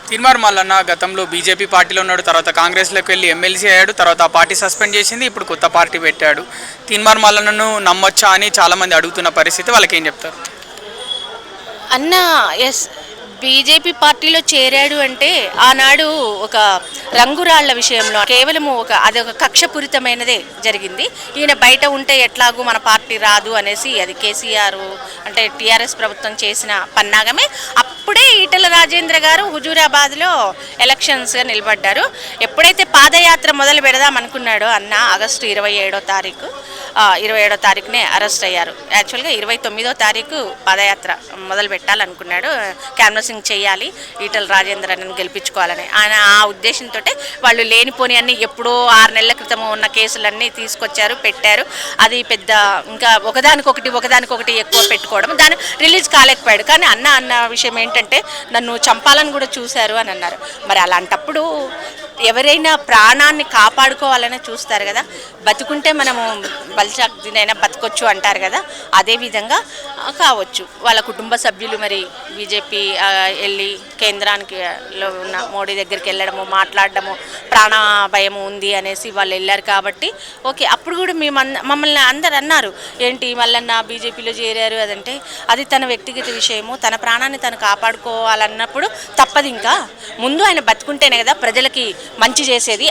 తీన్మార్ మల్లన్న గతంలో బీజేపీ పార్టీలో ఉన్నాడు, తర్వాత కాంగ్రెస్లోకి వెళ్ళి ఎమ్మెల్సీ అయ్యాడు, తర్వాత ఆ పార్టీ సస్పెండ్ చేసింది, ఇప్పుడు కొత్త పార్టీ పెట్టాడు. తీన్మార్ మల్లన్నను నమ్మొచ్చా అని చాలామంది అడుగుతున్న పరిస్థితి, వాళ్ళకి ఏం చెప్తారు? అన్న ఎస్ బీజేపీ పార్టీలో చేరాడు అంటే ఆనాడు ఒక రంగురాళ్ల విషయంలో కేవలము అదొక కక్షపూరితమైనదే జరిగింది. ఈయన బయట ఉంటే ఎట్లాగూ మన పార్టీ రాదు అనేసి అది కేసీఆర్ అంటే టీఆర్ఎస్ ప్రభుత్వం చేసిన పన్నాగమే. అప్పుడే ఈటెల రాజేంద్ర గారు హుజూరాబాద్లో ఎలక్షన్స్గా నిలబడ్డారు. ఎప్పుడైతే పాదయాత్ర మొదలు పెడదాం అనుకున్నాడో అన్న ఆగస్టు 27వ తారీఖు 27వ తారీఖునే అరెస్ట్ అయ్యారు. యాక్చువల్గా 29వ తారీఖు పాదయాత్ర మొదలు పెట్టాలనుకున్నాడు. క్యాన్వసింగ్ చేయాలి, ఈటెల రాజేంద్రని గెలిపించుకోవాలని ఆయన ఆ ఉద్దేశంతో వాళ్ళు లేనిపోని అన్ని ఎప్పుడో 6 నెలల క్రితం ఉన్న కేసులన్నీ తీసుకొచ్చారు, పెట్టారు. అది పెద్ద ఇంకా ఒకదానికొకటి ఎక్కువ పెట్టుకోవడం, దాన్ని రిలీజ్ కాలేకపోయాడు. కానీ అన్న విషయం ఏంటంటే నన్ను చంపాలని కూడా చూశారు అని అన్నారు. మరి అలాంటప్పుడు ఎవరైనా ప్రాణాన్ని కాపాడుకోవాలని చూస్తారు కదా. బతుకుంటే మనము బలిచక్తినైనా బతకొచ్చు అంటారు కదా, అదేవిధంగా కావచ్చు. వాళ్ళ కుటుంబ సభ్యులు మరి బీజేపీ వెళ్ళి కేంద్రానికి లో ఉన్న మోడీ దగ్గరికి వెళ్ళడము, మాట్లాడడము, ప్రాణ భయం ఉంది అనేసి వాళ్ళు వెళ్ళారు కాబట్టి ఓకే. అప్పుడు కూడా మమ్మల్ని అందరు అన్నారు, ఏంటి మల్లన్న బీజేపీలో చేరారు అదంటే అది తన వ్యక్తిగత విషయము, తన ప్రాణాన్ని తను కాపాడుకోవాలన్నప్పుడు తప్పదు. ఇంకా ముందు ఆయన బతుకుంటేనే కదా ప్రజలకి మంచి చేసేది.